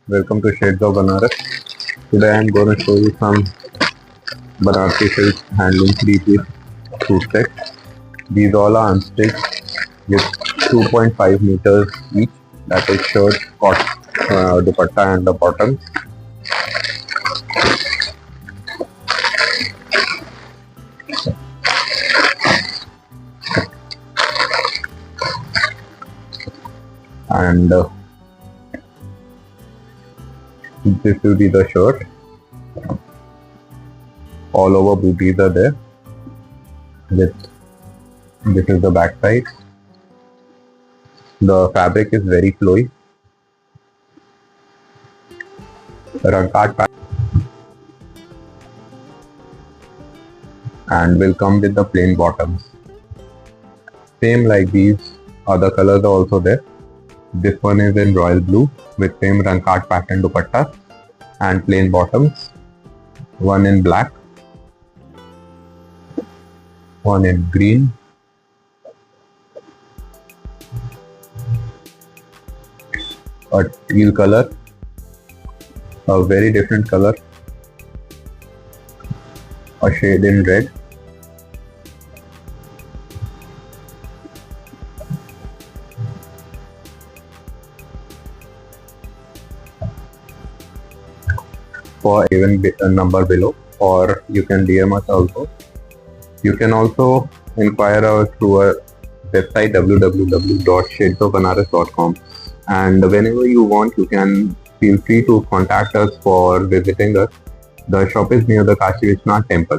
Welcome to Shades of Banaras. Today I am going to show you some Banarasi silk handloom 3-piece suit set. These all are unstitched with 2.5 meters each. That is shirt, dupatta and the bottom. And this will be the shirt. All over booties are there. This is the back side. The fabric is very flowy. Rankat pattern and will come with the plain bottoms. Same like these other colors are also there. This one is in royal blue with same rankat pattern dupatta and plain bottoms. One in black, one in green, a teal color, a very different color, a shade in red, for even a number below, or you can DM us also. You can also inquire us through our website www.shadesofbanaras.com, and whenever you want you can feel free to contact us for visiting us. The shop is near the Kashi Vishwanath temple.